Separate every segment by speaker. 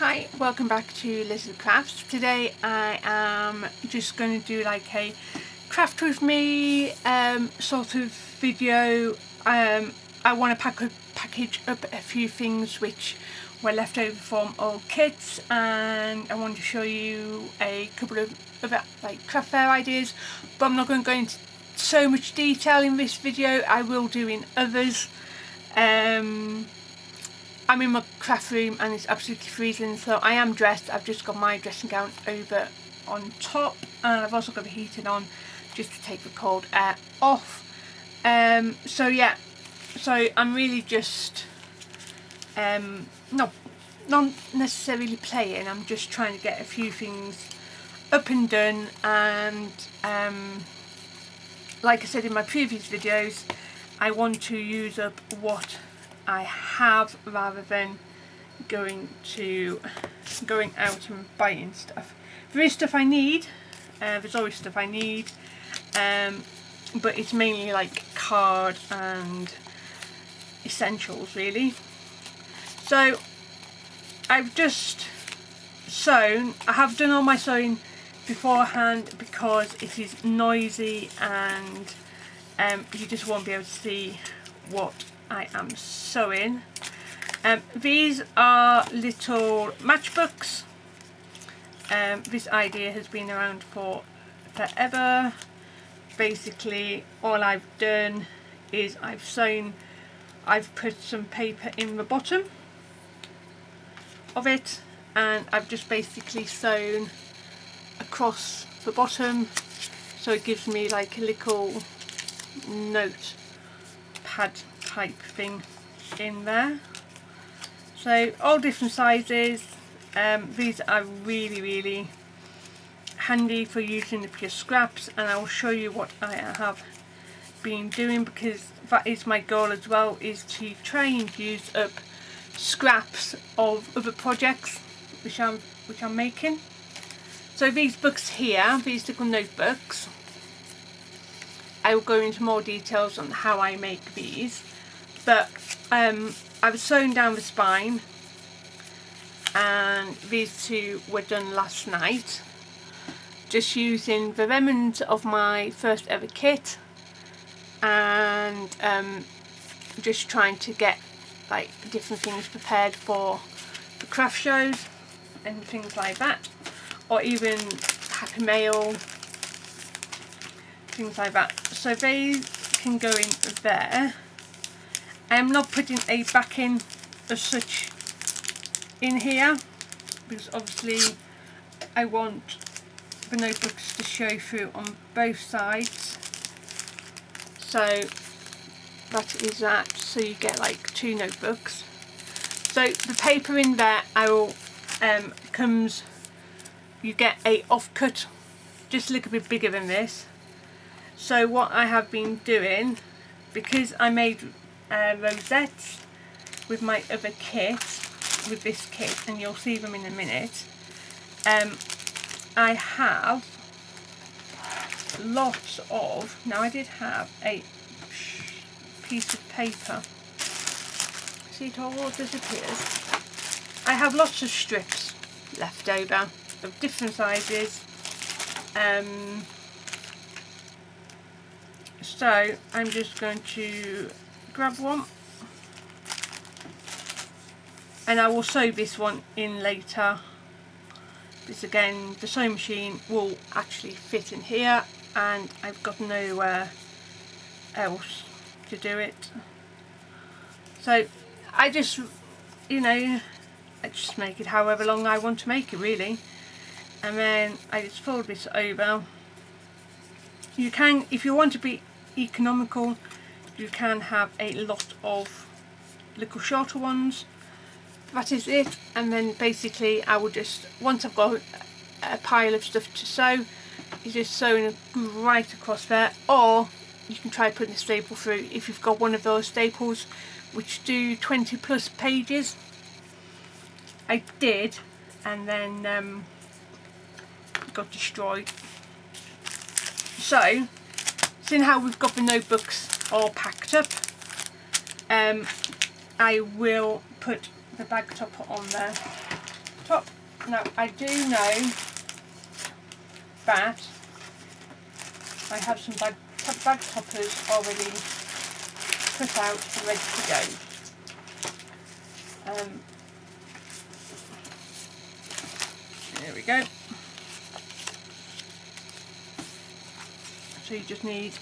Speaker 1: Hi, welcome back to Lizard Crafts. Today I am just going to do like a craft with me sort of video. I want to package up a few things which were left over from old kits, and I want to show you a couple of other like craft fair ideas, but I'm not going to go into so much detail in this video. I will do in others. I'm in my craft room and it's absolutely freezing, so I am dressed. I've just got my dressing gown over on top, and I've also got the heating on just to take the cold air off. So yeah, so I'm really just not necessarily playing. I'm just trying to get a few things up and done, and like I said in my previous videos, I want to use up what I have rather than going out and buying stuff. There is stuff I need, there's always stuff I need, but it's mainly like card and essentials really. So I've just sewn. I have done all my sewing beforehand because it is noisy and you just won't be able to see what I am sewing. These are little matchbooks. This idea has been around for forever. Basically all I've done is I've put some paper in the bottom of it, and I've just basically sewn across the bottom, so it gives me like a little note pad type thing in there. So all different sizes. These are really handy for using up your scraps, and I will show you what I have been doing, because that is my goal as well, is to try and use up scraps of other projects which I'm making. So these books here, these little notebooks, I will go into more details on how I make these, but I've sewn down the spine, and these two were done last night, just using the remnants of my first ever kit, and just trying to get like different things prepared for the craft shows and things like that, or even Happy Mail, things like that. So they can go in there. I am not putting a backing as such in here, because obviously I want the notebooks to show through on both sides. So that is that, so you get like two notebooks. So the paper in there, I will you get a offcut just a little bit bigger than this. So what I have been doing, because I made rosettes with my other kit, with this kit, and you'll see them in a minute, I have lots of, now I did have a piece of paper, see it all disappears. I have lots of strips left over of different sizes, so I'm just going to grab one, and I will sew this one in later. This again, the sewing machine will actually fit in here, and I've got nowhere else to do it. So I just, I just make it however long I want to make it really, and then I just fold this over. You can, if you want to be economical, you can have a lot of little shorter ones. That is it, and then basically I will just, once I've got a pile of stuff to sew, you just sew it right across there, or you can try putting a staple through if you've got one of those staples which do 20 plus pages. I did, and then got destroyed. So seeing how we've got the notebooks all packed up, I will put the bag topper on there top. Now I do know that I have some bag toppers already cut out and ready to go. There we go. So you just need,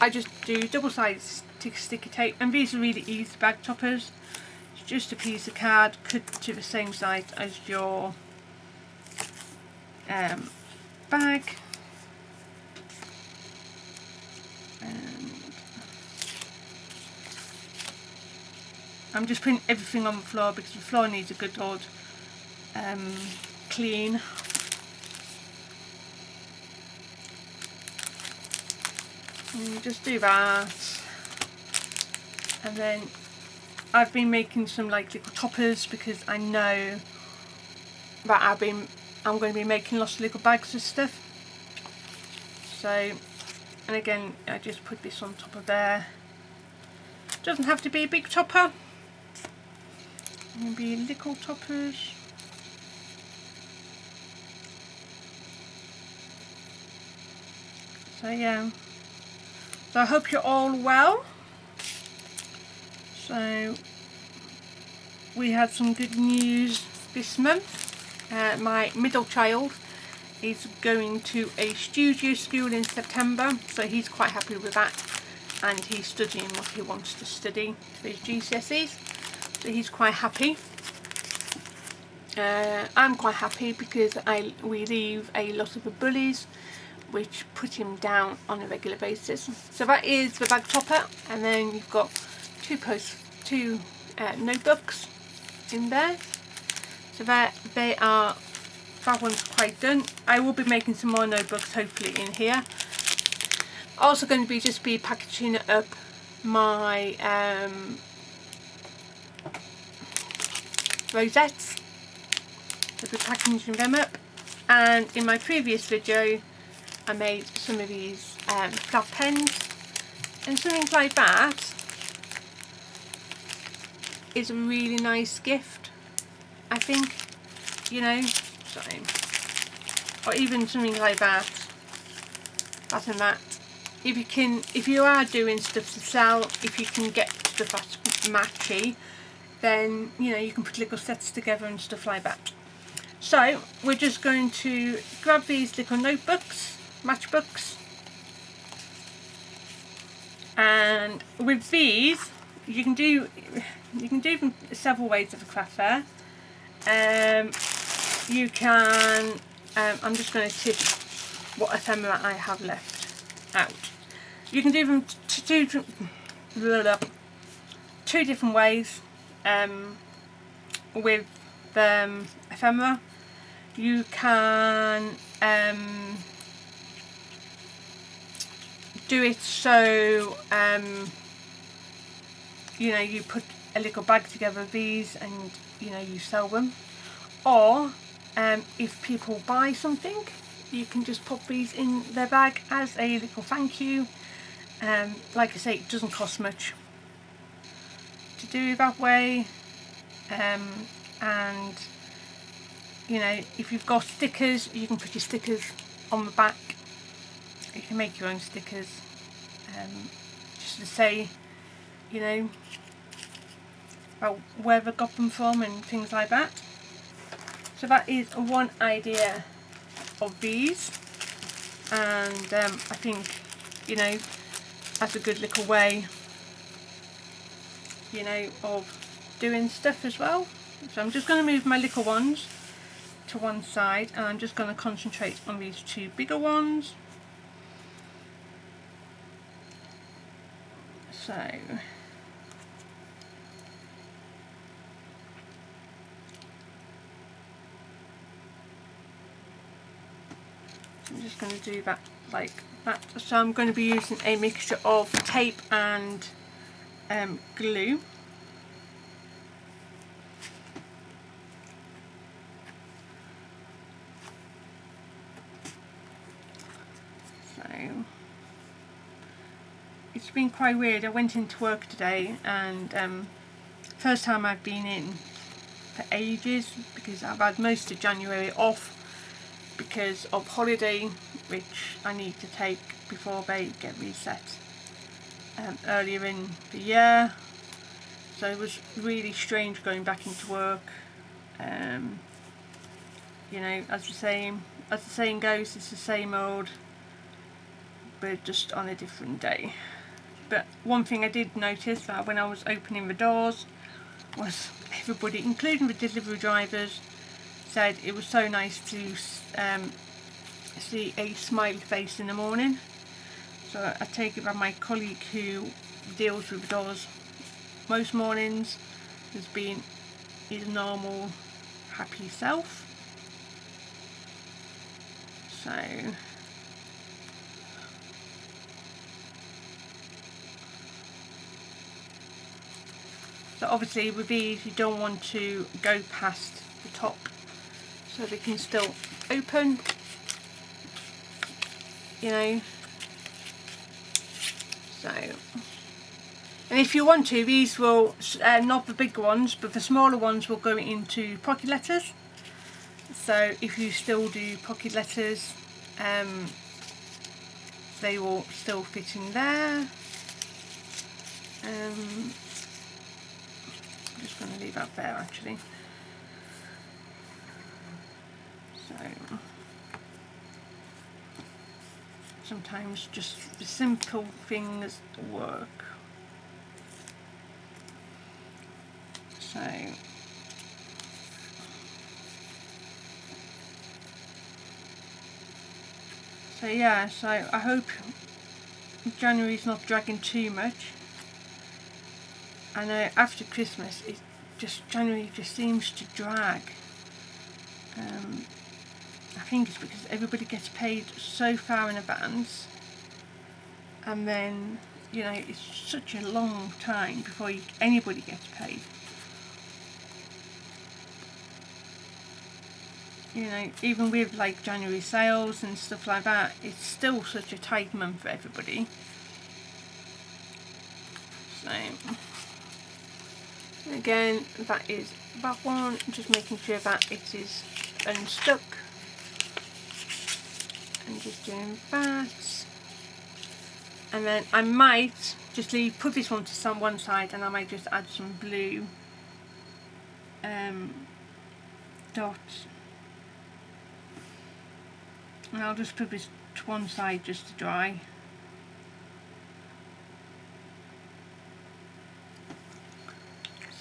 Speaker 1: I just do double-sided sticky tape, and these are really easy bag toppers. It's just a piece of card cut to the same size as your bag. I'm just putting everything on the floor because the floor needs a good old clean. And just do that. And then I've been making some like little toppers because I know that I'm going to be making lots of little bags of stuff. So, and again, I just put this on top of there. Doesn't have to be a big topper. Maybe little toppers. So yeah. So I hope you're all well. So we had some good news this month. My middle child is going to a studio school in September, so he's quite happy with that, and he's studying what he wants to study for his GCSEs, so he's quite happy. I'm quite happy because we leave a lot of the bullies which put him down on a regular basis. So that is the bag topper, and then you've got two notebooks in there. So that one's quite done. I will be making some more notebooks hopefully in here. Also going to be packaging up my rosettes. I'll be packaging them up, and in my previous video I made some of these flat pens, and something like that is a really nice gift, I think, you know. So, or even something like that and that. If you are doing stuff to sell, if you can get stuff that's matchy, then you know you can put little sets together and stuff like that. So we're just going to grab these little notebooks, matchbooks, and with these you can do them several ways of a craft fair. You can I'm just going to tip what ephemera I have left out. You can do them two different ways with ephemera. You can do it so you know, you put a little bag together of these and you know you sell them, or if people buy something you can just pop these in their bag as a little thank you. Like I say, it doesn't cost much to do that way, and you know, if you've got stickers you can put your stickers on the back. You can make your own stickers just to say, you know, about where they got them from and things like that. So that is one idea of these, and I think, you know, that's a good little way, you know, of doing stuff as well. So I'm just going to move my little ones to one side, and I'm just going to concentrate on these two bigger ones. So I'm just going to do that like that. So I'm going to be using a mixture of tape and glue. So it's been quite weird. I went into work today, and first time I've been in for ages, because I've had most of January off because of holiday, which I need to take before they get reset earlier in the year. So it was really strange going back into work. You know, as the saying goes, it's the same old, but just on a different day. But one thing I did notice that when I was opening the doors was everybody, including the delivery drivers, said it was so nice to see a smiley face in the morning. So I take it that my colleague who deals with the doors most mornings has been his normal happy self. So obviously with these you don't want to go past the top, so they can still open, you know. So, and if you want to, these will, not the bigger ones, but the smaller ones will go into pocket letters. So if you still do pocket letters, they will still fit in there. I'm just going to leave that there actually. So sometimes just the simple things work. So yeah, so I hope January's not dragging too much. I know after Christmas, January just seems to drag. I think it's because everybody gets paid so far in advance, and then, you know, it's such a long time before anybody gets paid. You know, even with like January sales and stuff like that, it's still such a tight month for everybody. So again, that is that one, just making sure that it is unstuck, and just doing that. And then I might just put this one to one side, and I might just add some blue dots. And I'll just put this to one side just to dry.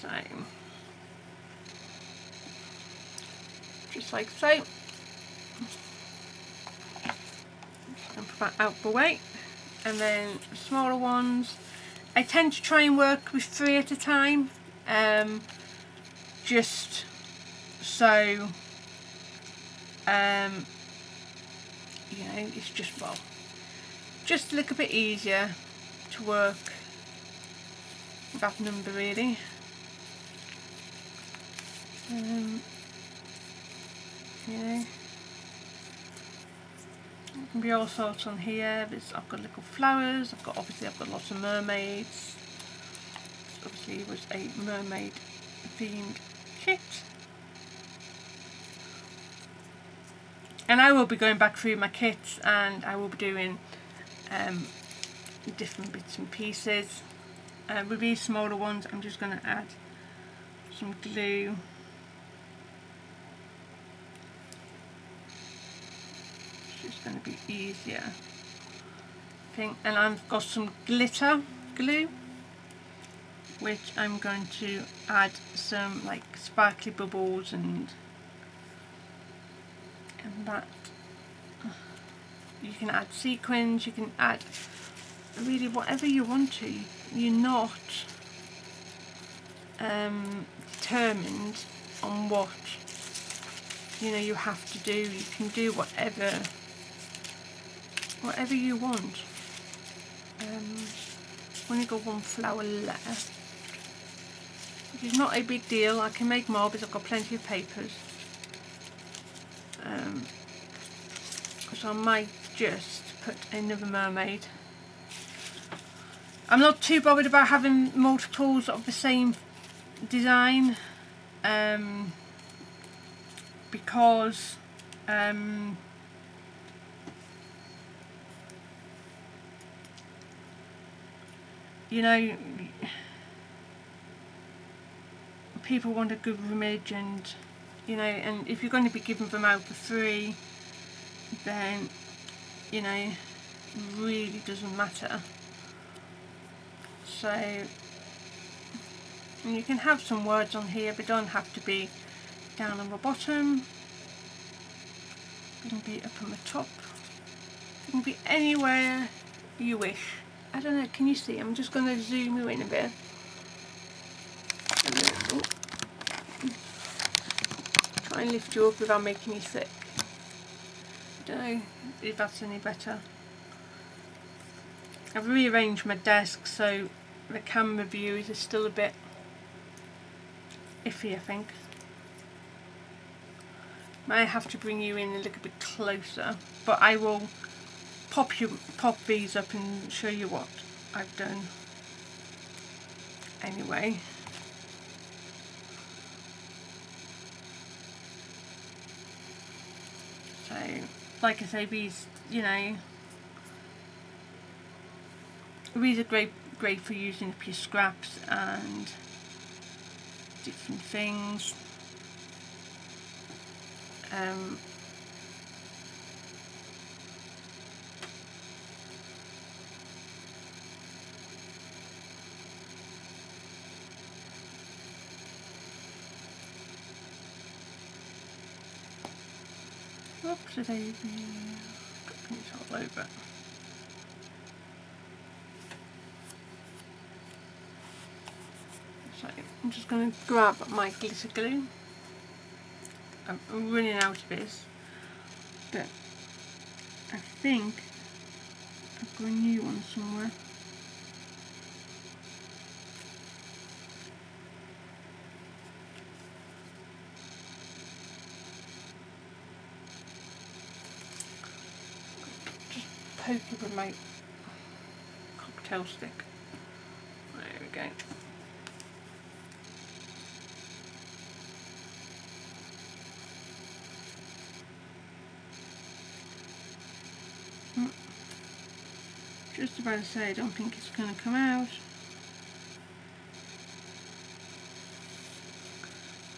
Speaker 1: So, just like so. And put that out the way. And then smaller ones, I tend to try and work with 3 at a time, just so you know, it's just, well, just a little bit easier to work that number really. You know, it can be all sorts on here. I've got little flowers, I've got lots of mermaids. This obviously was a mermaid themed kit. And I will be going back through my kits, and I will be doing different bits and pieces. With these smaller ones, I'm just going to add some glue. It's just going to be easier, I think. And I've got some glitter glue, which I'm going to add some like sparkly bubbles and that. You can add sequins, you can add really whatever you want to. You're not determined on what, you know, you have to do. You can do whatever you want. Only got one flower left, which is not a big deal. I can make more because I've got plenty of papers. So I might just put another mermaid. I'm not too bothered about having multiples of the same design. because you know, people want a good image, and you know, and if you're going to be giving them out for free, then you know, really doesn't matter. So you can have some words on here, but don't have to be down on the bottom. It can be up on the top. It can be anywhere you wish. I don't know, can you see? I'm just going to zoom you in a bit. Try and lift you up without making you sick. I don't know if that's any better. I've rearranged my desk so the camera view is still a bit iffy, I think. Might have to bring you in a little bit closer, but I will pop these up and show you what I've done anyway. So, like I say, these, you know, these are great for using up your scraps and different things. Whoops, it's dropping it all over. So I'm just going to grab my glitter glue. I'm running out of this, but I think I've got a new one somewhere. Just poke it with my cocktail stick. There we go. Just about to say, I don't think it's going to come out.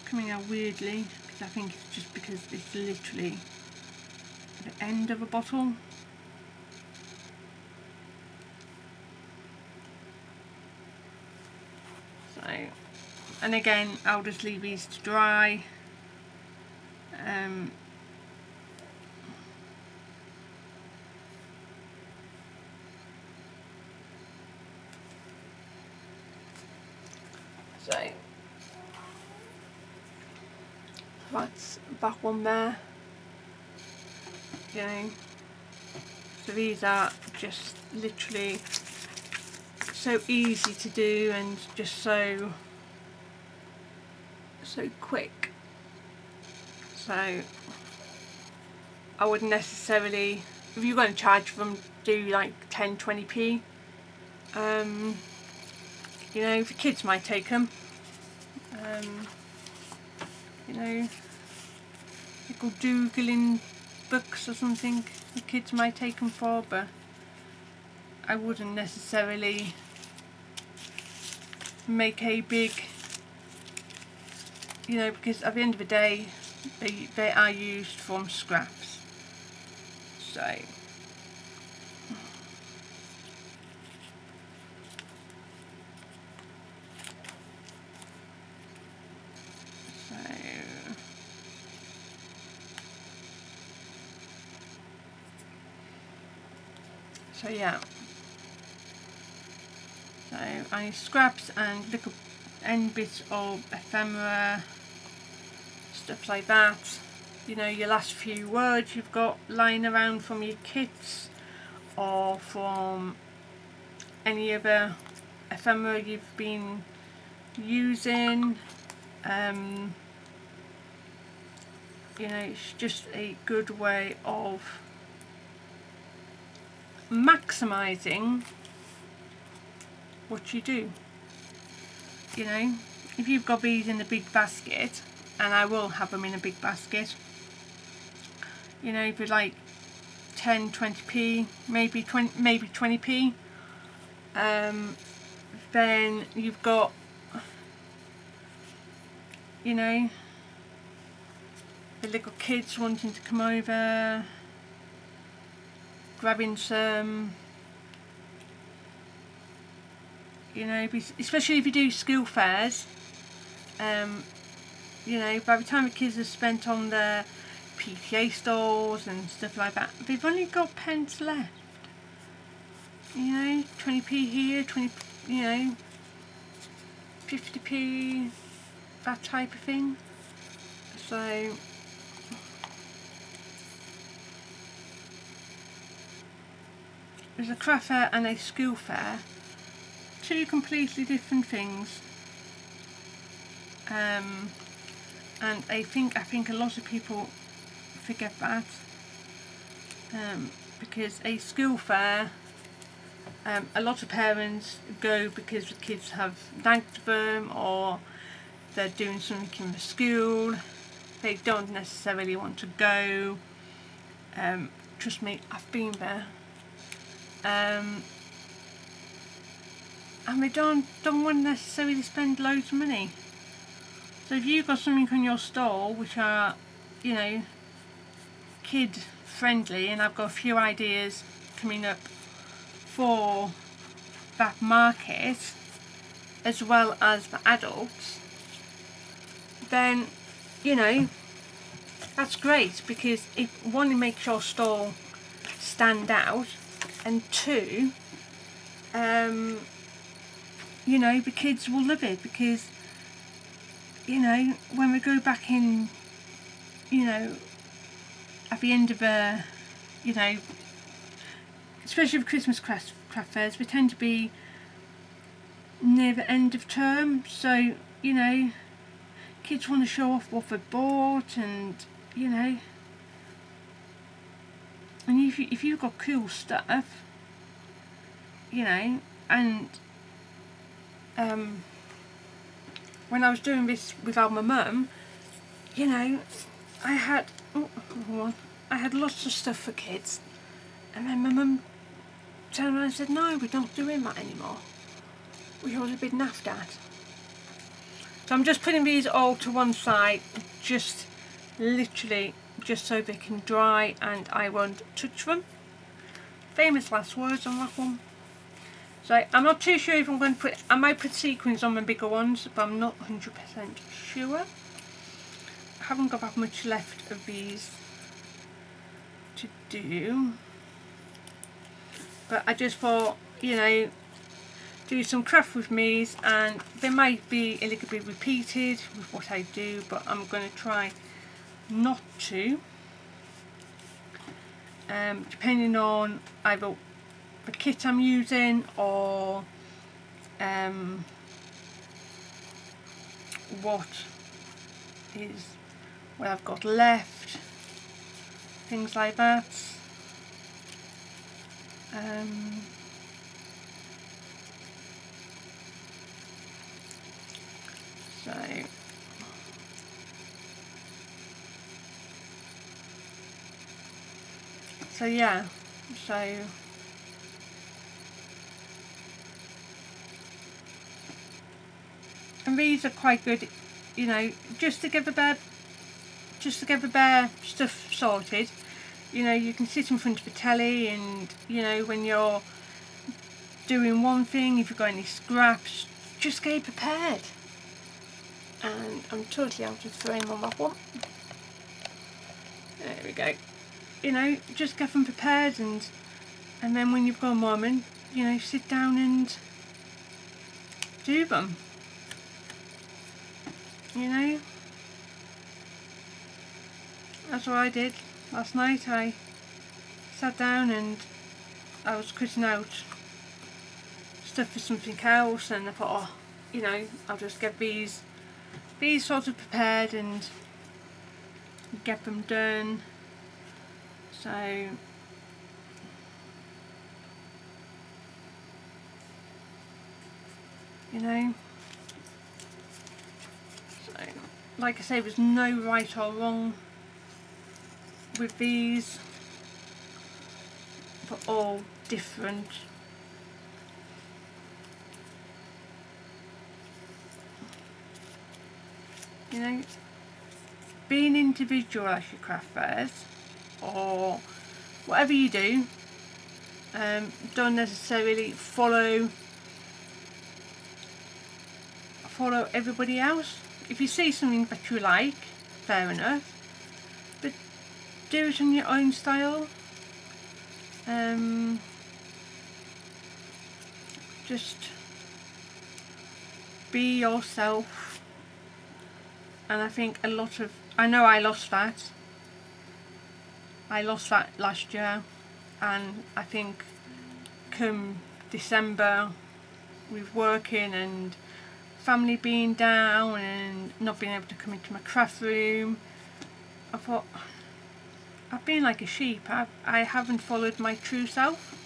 Speaker 1: Coming out weirdly, because I think it's just because it's literally the end of a bottle. So, and again, I'll just leave these to dry. So that's that one there. You know, so these are just literally so easy to do and just so quick. So I wouldn't necessarily, if you're going to charge for them, do like 10-20p. You know, the kids might take them. You know, you go doogling books or something, the kids might take them for, but I wouldn't necessarily make a big, you know, because at the end of the day they are used from scraps. So yeah, so I scraps and little end bits of ephemera, stuff like that. You know, your last few words you've got lying around from your kits or from any other ephemera you've been using. You know, it's just a good way of maximising what you do. You know, if you've got these in a big basket, and I will have them in a big basket, you know, for like 10, 20p, maybe 20p, then you've got, you know, the little kids wanting to come over, grabbing some, you know, especially if you do school fairs, you know, by the time the kids have spent on their PTA stalls and stuff like that, they've only got pence left. You know, 20p here, 20, you know, 50p, that type of thing. So there's a craft fair and a school fair, two completely different things. And I think a lot of people forget that, because a school fair, a lot of parents go because the kids have thanked them or they're doing something in the school. They don't necessarily want to go. Trust me, I've been there. And they don't want to necessarily spend loads of money. So if you've got something on your stall which are, you know, kid friendly, and I've got a few ideas coming up for that market as well as for adults, then, you know, that's great, because it, one, it makes your stall stand out, and two, you know, the kids will love it, because, you know, when we go back in, you know, at the end of a, you know, especially with Christmas craft fairs, they tend to be near the end of term, so, you know, kids want to show off what they've bought, and, you know, and if you've got cool stuff, you know, and when I was doing this without my mum, you know, I had lots of stuff for kids, and then my mum turned around and said, no, we're not doing that anymore, which I was a bit naffed at. So I'm just putting these all to one side, just literally just so they can dry and I won't touch them. Famous last words on that one. So I'm not too sure if I'm going to put, I might put sequins on the bigger ones, but I'm not 100% sure. I haven't got that much left of these to do, but I just thought, you know, do some craft with me's, and they might be a little bit repeated with what I do, but I'm going to try not to, depending on either the kit I'm using or what I've got left, things like that. So yeah, and these are quite good, you know, just to get the bare stuff sorted. You know, you can sit in front of the telly, and, you know, when you're doing one thing, if you've got any scraps, just get prepared. And I'm totally out of frame on that one. There we go. You know, just get them prepared, and then when you've got a moment, you know, sit down and do them. You know, that's what I did last night. I sat down and I was cutting out stuff for something else, and I thought, oh, you know, I'll just get these sort of prepared and get them done. So you know, like I say, there's no right or wrong with these. They're all different. You know, being individual as your craft fairs, or whatever you do, don't necessarily follow everybody else. If you see something that you like, fair enough, but do it in your own style. Just be yourself. And I think I know I lost that. I lost that last year, and I think come December, with working and family being down and not being able to come into my craft room, I thought, I've been like a sheep. I haven't followed my true self,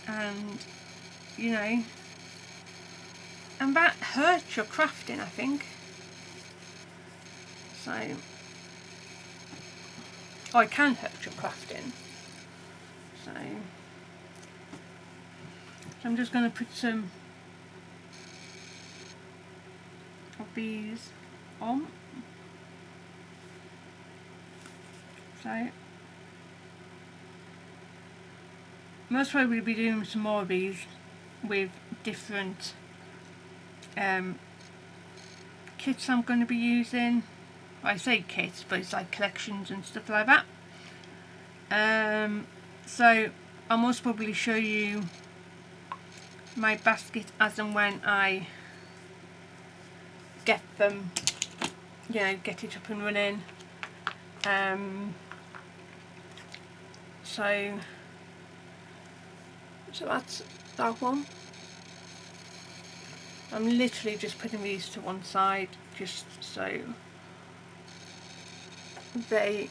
Speaker 1: and you know, and that hurts your crafting, I think. So, I can hurt your crafting. So I'm just going to put some of these on. So most probably we'll be doing some more of these with different kits I'm going to be using. I say kits, but it's like collections and stuff like that. So I'll most probably show you my basket as and when I get them, you know, get it up and running. So that's that one. I'm literally just putting these to one side just so they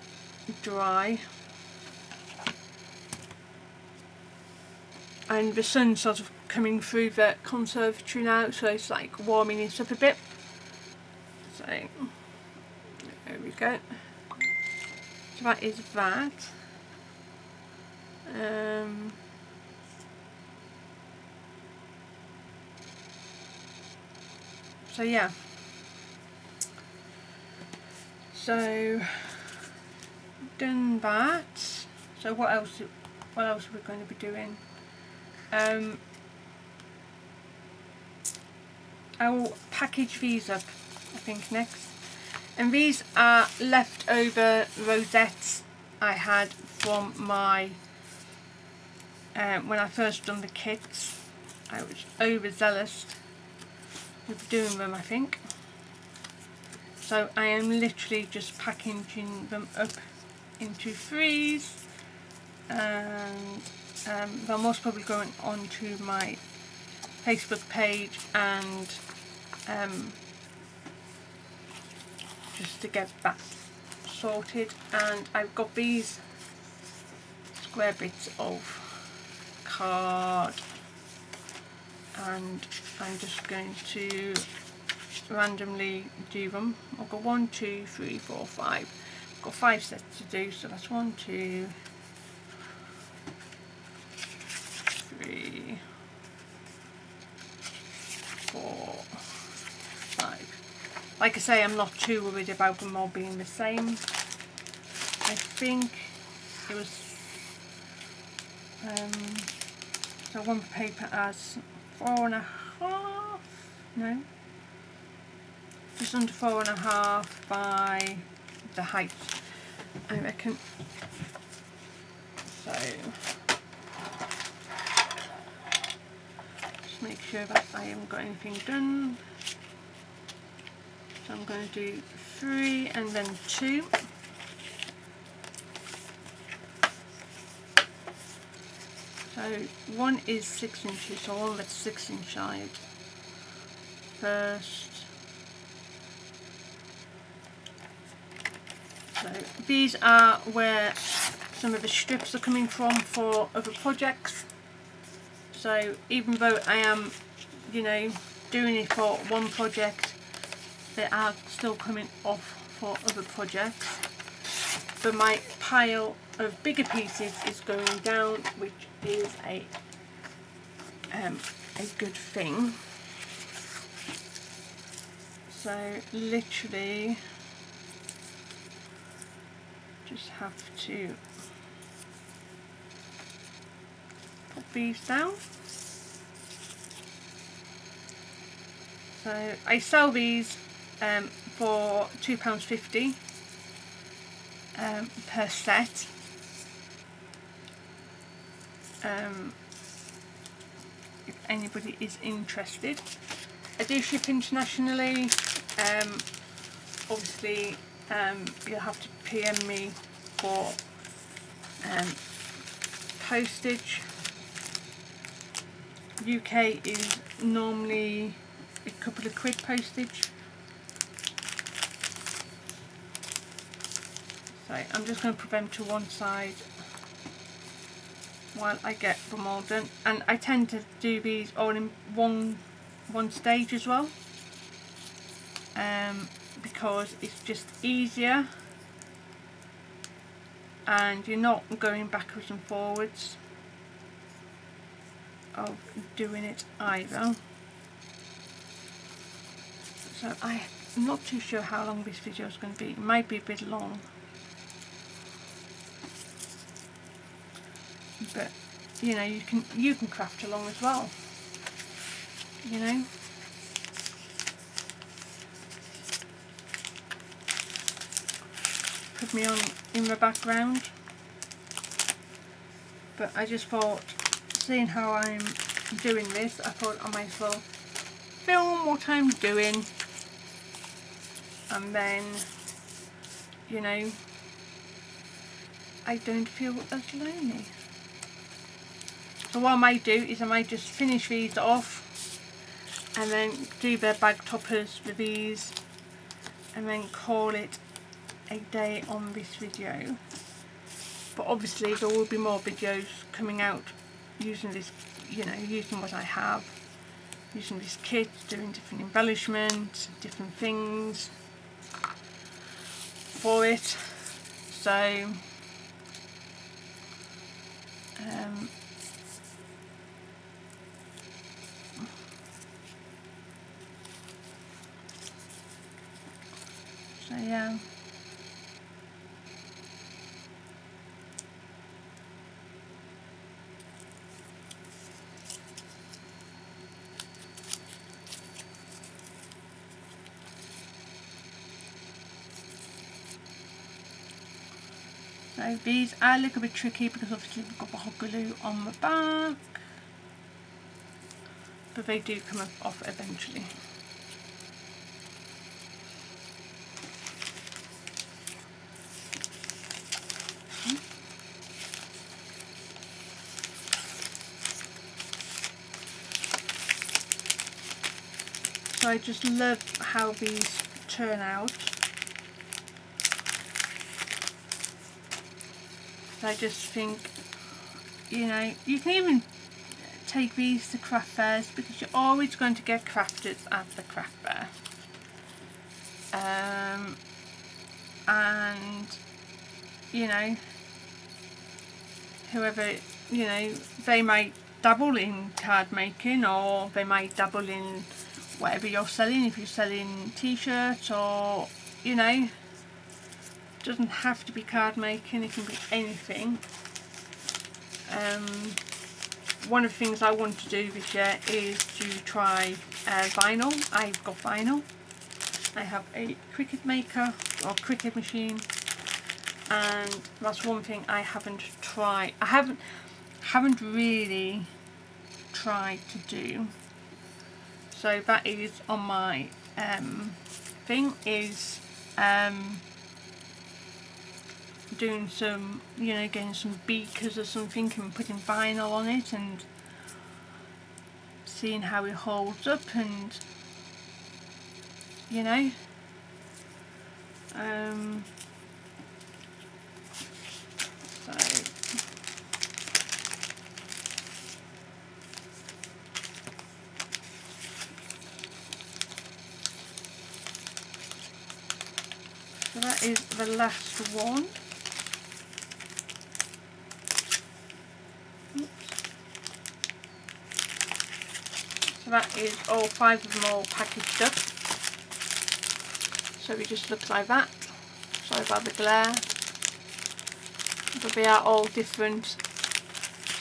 Speaker 1: dry. And the sun's sort of coming through the conservatory now, so it's like warming it up a bit. So there we go. So that is that. So yeah. So done that. So what else are we going to be doing? I will package these up, I think, next. And these are leftover rosettes I had from my when I first done the kits. I was overzealous with doing them, I think. So I am literally just packaging them up into threes, and they're most probably going onto my Facebook page, and just to get that sorted. And I've got these square bits of card, and I'm just going to randomly do them. I've got 1, 2, 3, 4, 5. I've got 5 sets to do, so that's 1, 2, 3, 4, 5. Like I say, I'm not too worried about them all being the same. I think it was so one paper has 4.5, no, just under 4.5 by the height, I reckon. So just make sure that I haven't got anything done. So I'm going to do 3 and then 2. So one is 6 inches, so all that's 6 inch side first. So these are where some of the strips are coming from for other projects. So even though I am, you know, doing it for one project, they are still coming off for other projects, but my pile of bigger pieces is going down, which is a good thing. So literally just have to put these down. So I sell these for £2.50 per set. If anybody is interested, I do ship internationally. Obviously, you'll have to PM me for postage. UK is normally a couple of quid postage. So I'm just going to put them to one side while I get them all done, and I tend to do these all in one stage as well, because it's just easier and you're not going backwards and forwards of doing it either. So I'm not too sure how long this video is going to be. It might be a bit long, but you know, you can craft along as well, you know. Put me on in the background, but I just thought, seeing how I'm doing this, I thought I might as well film what I'm doing, and then, you know, I don't feel as lonely. So what I might do is I might just finish these off and then do their bag toppers with these, and then call it a day on this video. But obviously there will be more videos coming out using this, you know, using what I have, using this kit, doing different embellishments, different things for it. So yeah. So these are a little bit tricky because obviously we've got the hot glue on the back, but they do come off eventually. So I just love how these turn out. I just think, you know, you can even take these to craft fairs because you're always going to get crafters at the craft fair. And, you know, whoever, you know, they might dabble in card making, or they might dabble in whatever you're selling. If you're selling t-shirts, or, you know, doesn't have to be card making, it can be anything. One of the things I want to do this year is to try vinyl. I've got vinyl. I have a Cricut maker or Cricut machine, and that's one thing I haven't tried. I haven't really tried to do. So that is on my thing, is doing some, you know, getting some beakers or something and putting vinyl on it and seeing how it holds up, and, you know, that is the last one. So that is all 5 of them all packaged up. So it just looks like that. Sorry about the glare. But they are all different.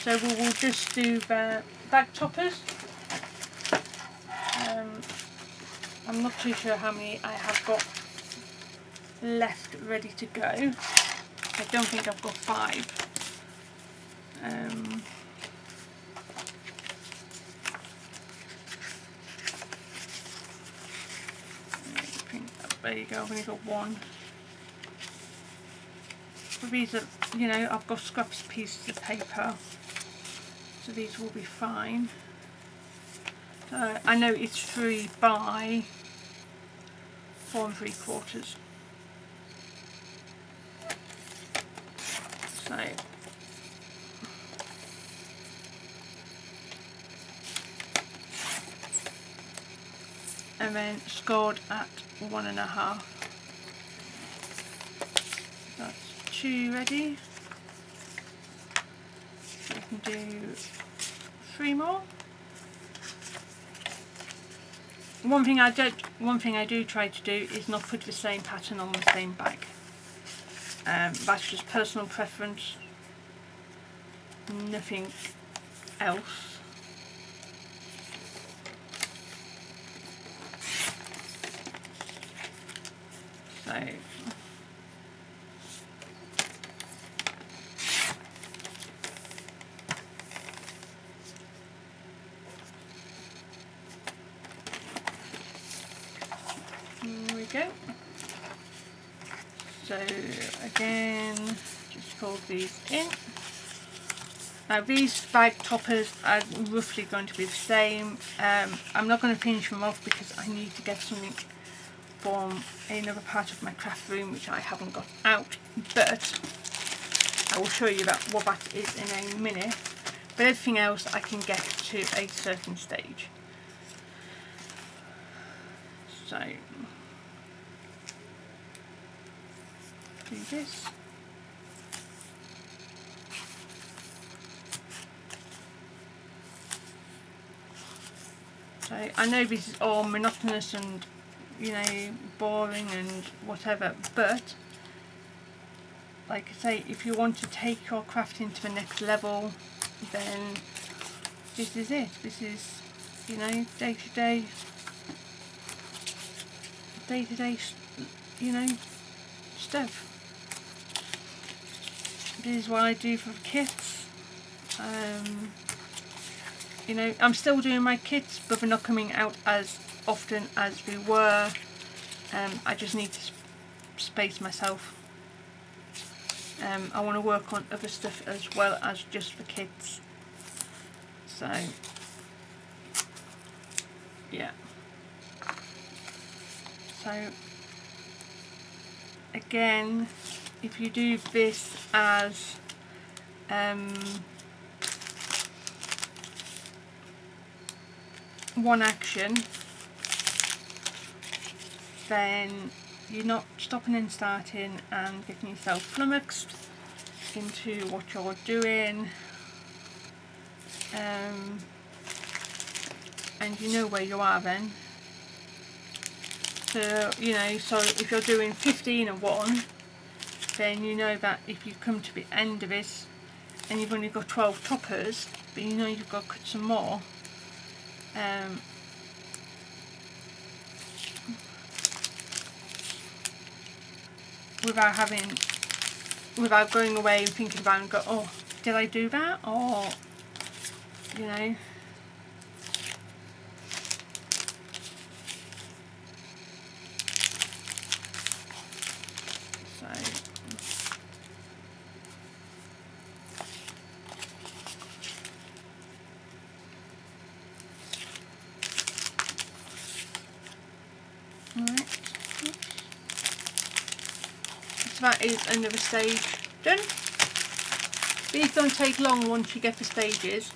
Speaker 1: So we will just do the bag toppers. I'm not too sure how many I have got left ready to go. I don't think I've got 5. There you go, I've only got 1. But these are, you know, I've got scraps pieces of paper, so these will be fine. I know it's 3 by 4 3/4. So and then scored at 1.5. That's 2 ready. So we can do 3 more. One thing I do try to do is not put the same pattern on the same bag. That's just personal preference. Nothing else. So there we go. So again, just fold these in. Now these bag toppers are roughly going to be the same. I'm not going to finish them off because I need to get something from another part of my craft room which I haven't got out, but I will show you what that is in a minute. But everything else I can get to a certain stage. So do this. So I know this is all monotonous and, you know, boring and whatever, but like I say, if you want to take your crafting to the next level, then this is it. This is, you know, day-to-day, you know, stuff. This is what I do for the kits. You know, I'm still doing my kits, but they're not coming out as often as they were. I just need to space myself. I want to work on other stuff as well as just the kits. So, yeah. So, again, if you do this as one action, then you're not stopping and starting and getting yourself flummoxed into what you're doing, and you know where you are then. So, you know, so if you're doing 15 of one, then you know that if you come to the end of it and you've only got 12 toppers, but you know you've got to cut some more, without going away and thinking about it and go, oh, did I do that? Or, you know. So that is another stage done. These don't take long once you get the stages.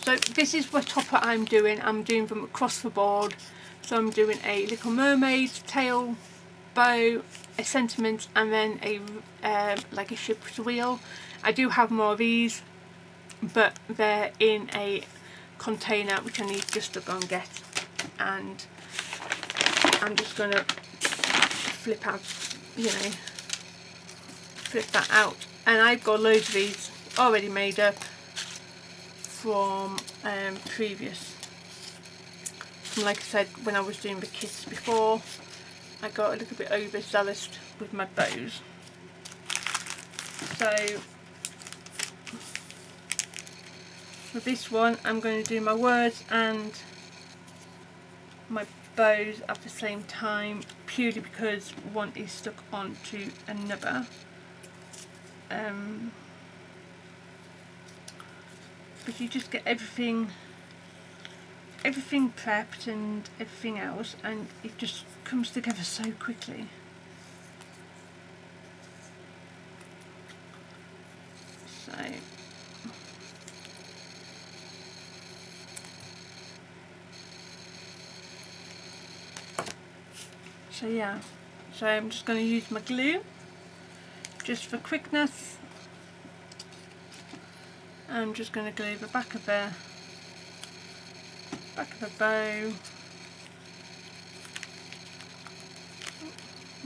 Speaker 1: So this is the topper I'm doing. I'm doing them across the board. So I'm doing a Little Mermaid tail bow, a sentiment and then a like a ship's wheel. I do have more of these, but they're in a container which I need just to go and get, and I'm just going to flip that out. And I've got loads of these already made up from previous. And like I said, when I was doing the kits before, I got a little bit overzealous with my bows. So with this one, I'm going to do my words and my bows at the same time, purely because one is stuck onto another. But you just get everything prepped and everything else, and it just comes together so quickly. So yeah, so I'm just going to use my glue just for quickness. I'm just going to glue the back of the bow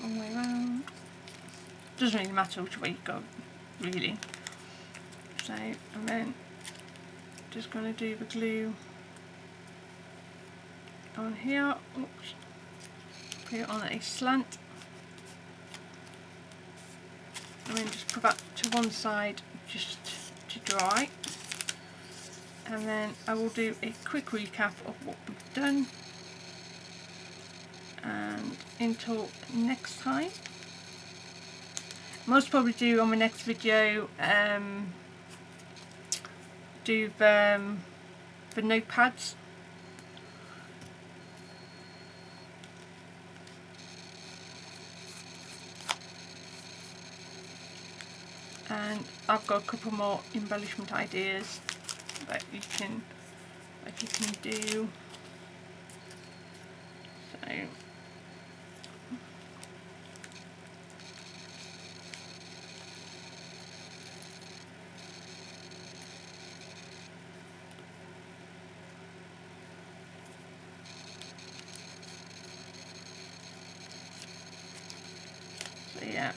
Speaker 1: all the way around. Doesn't really matter which way you go, really. So, and then just going to do the glue on here. Oops. Put it on a slant, and then just put that to one side just to dry, and then I will do a quick recap of what we've done, and until next time, most probably do on my next video do the notepads. And I've got a couple more embellishment ideas that you can do. So yeah.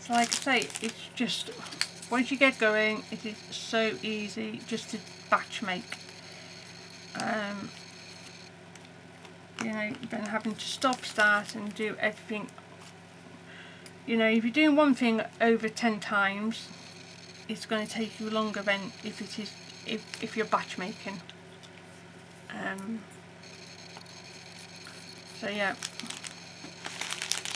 Speaker 1: So like I say, it's just, once you get going, it is so easy just to batch make. You know, then having to stop, start and do everything. You know, if you're doing one thing over 10 times, it's going to take you longer than if you're batch making. So yeah.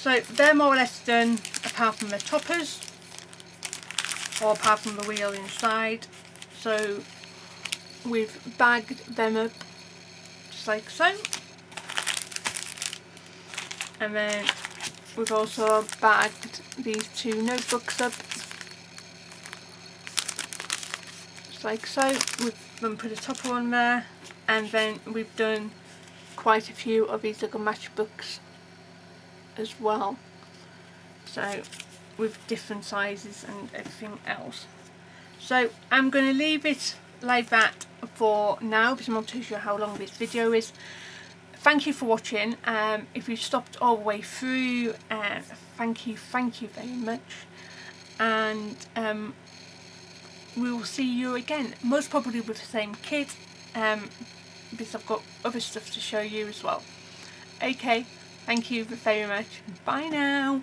Speaker 1: So they're more or less done, apart from the toppers, or apart from the wheel inside. So we've bagged them up just like so, and then we've also bagged these two notebooks up just like so. We've then put a topper on there, and then we've done quite a few of these little matchbooks as well, so with different sizes and everything else. So I'm going to leave it like that for now, because I'm not too sure how long this video is. Thank you for watching. If you stopped all the way through, thank you very much, and we will see you again, most probably with the same kit, because I've got other stuff to show you as well. Okay, thank you very much. Bye now.